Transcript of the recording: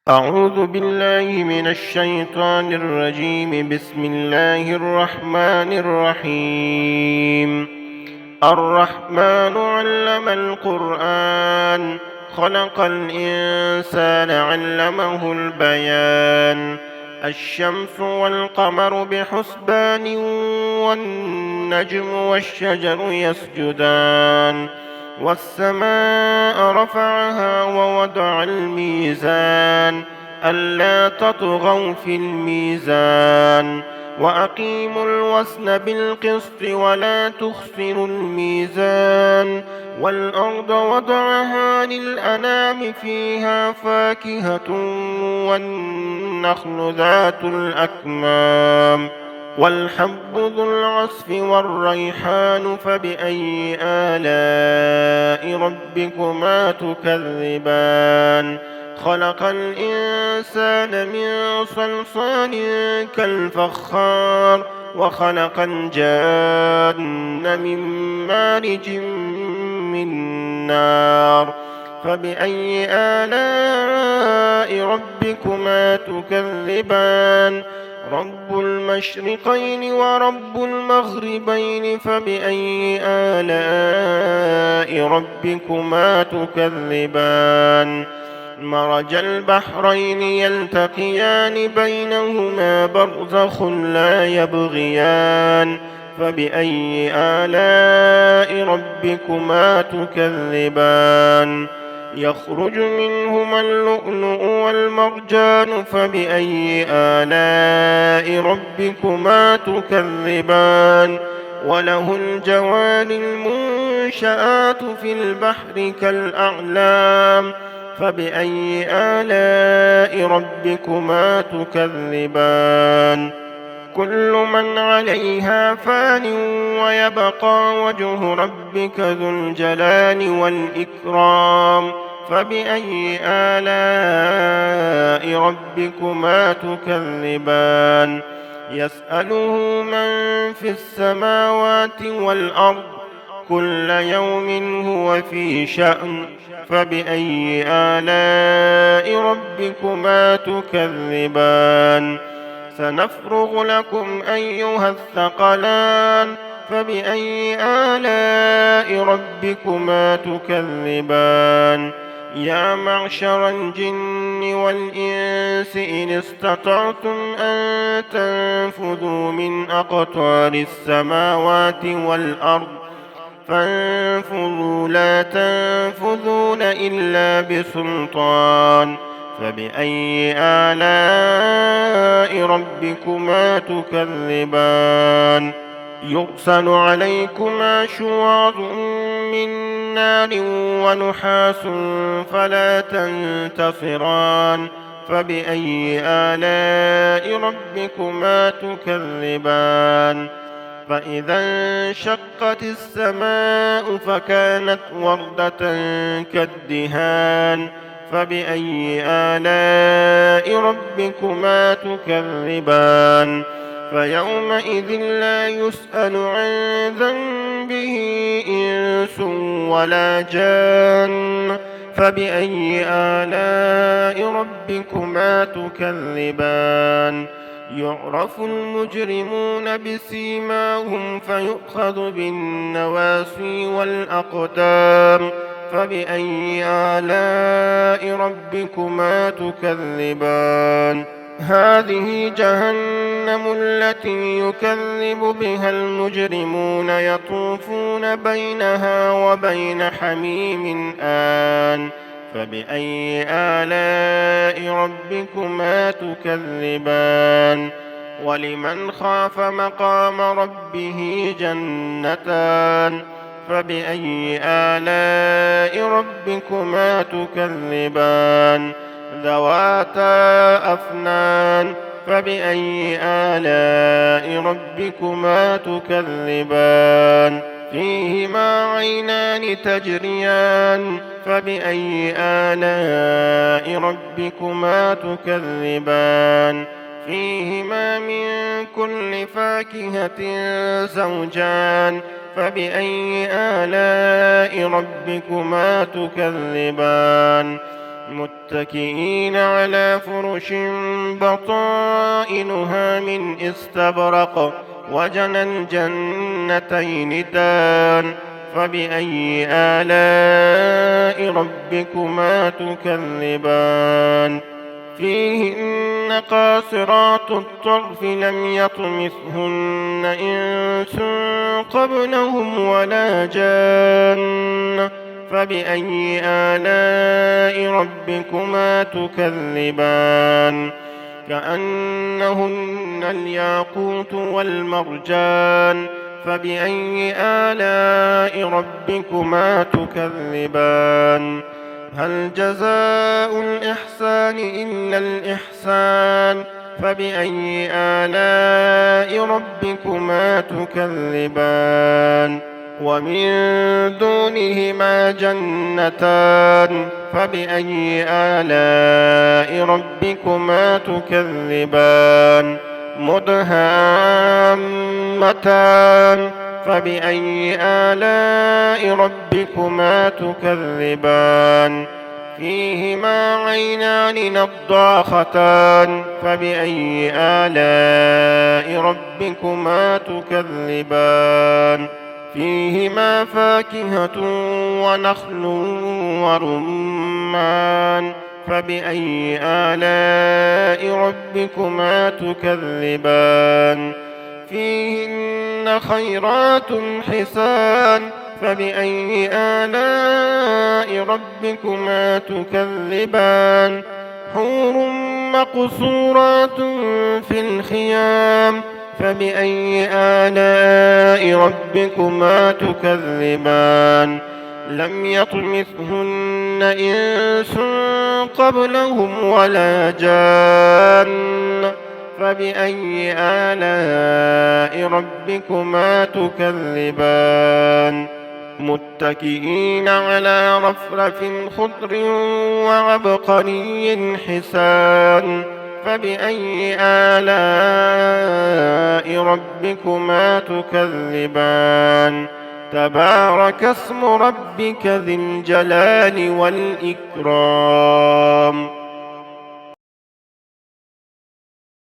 أعوذ بالله من الشيطان الرجيم. بسم الله الرحمن الرحيم. الرحمن علم القرآن، خلق الإنسان علمه البيان. الشمس والقمر بحسبان، والنجم والشجر يسجدان. والسماء رفعها ووضع الميزان، ألا تطغوا في الميزان، وأقيموا الوزن بالقسط ولا تخسروا الميزان. والأرض وضعها للأنام، فيها فاكهة والنخل ذات الأكمام، والحب ذو العصف والريحان. فبأي آلاء ربكما تكذبان؟ خلق الإنسان من صلصال كالفخار، وخلق الجان من مارج من نار. فبأي آلاء ربكما تكذبان؟ رب المشرقين ورب المغربين. فبأي آلاء ربكما تكذبان؟ مرج البحرين يلتقيان، بينهما برزخ لا يبغيان. فبأي آلاء ربكما تكذبان؟ يخرج منهما اللؤلؤ والمرجان. فبأي آلاء ربكما تكذبان؟ وله الجوار المنشآت في البحر كالأعلام. فبأي آلاء ربكما تكذبان؟ كل من عليها فان، ويبقى وجه ربك ذو الجلال والإكرام. فبأي آلاء ربكما تكذبان؟ يسأله من في السماوات والأرض، كل يوم هو في شأن. فبأي آلاء ربكما تكذبان؟ سنفرغ لكم أيها الثقلان. فبأي آلاء ربكما تكذبان؟ يا معشر الجن والإنس، إن استطعتم أن تنفذوا من أقطار السماوات والأرض فانفذوا، لا تنفذون إلا بسلطان. فبأي آلاء ربكما تكذبان؟ يرسل عليكما شواظ من نار ونحاس فلا تنتصران. فبأي آلاء ربكما تكذبان؟ فإذا انشقت السماء فكانت وردة كالدهان. فبأي آلاء ربكما تكذبان؟ فيومئذ لا يسأل عن ذنبه إنس ولا جان. فبأي آلاء ربكما تكذبان؟ يعرف المجرمون بسيماهم، فيؤخذ بالنواصي والأقدام. فبأي آلاء ربكما تكذبان؟ هذه جهنم التي يكذب بها المجرمون، يطوفون بينها وبين حميم آن. فبأي آلاء ربكما تكذبان؟ ولمن خاف مقام ربه جنتان. فبأي آلاء ربكما تكذبان؟ ذواتا أفنان. فبأي آلاء ربكما تكذبان؟ فيهما عينان تجريان. فبأي آلاء ربكما تكذبان؟ فيهما من كل فاكهة زوجان. فبأي آلاء ربكما تكذبان؟ متكئين على فرش بطائنها من استبرق وجنى الجنتين دان فبأي آلاء ربكما تكذبان فيهن قاصرات الطرف لم يطمثهن إنس قبلهم ولا جان فبأي آلاء ربكما تكذبان كأنهن الياقوت والمرجان فبأي آلاء ربكما تكذبان هل جزاء الإحسان إلا الإحسان فبأي آلاء ربكما تكذبان ومن دونهما جنتان فبأي آلاء ربكما تكذبان مدهامتان فبأي آلاء ربكما تكذبان فيهما عينان نضاختان فبأي آلاء ربكما تكذبان فيهما فاكهة ونخل ورمان فبأي آلاء ربكما تكذبان فيهن خيرات حسان فبأي آلاء ربكما تكذبان حور مقصورات في الخيام فبأي آلاء ربكما تكذبان لم يطمثهن إنس قبلهم ولا جان فبأي آلاء ربكما تكذبان متكئين على رفرف خضر وعبقري حسان فبأي آلاء ربكما تكذبان تبارك اسم ربك ذي الجلال والإكرام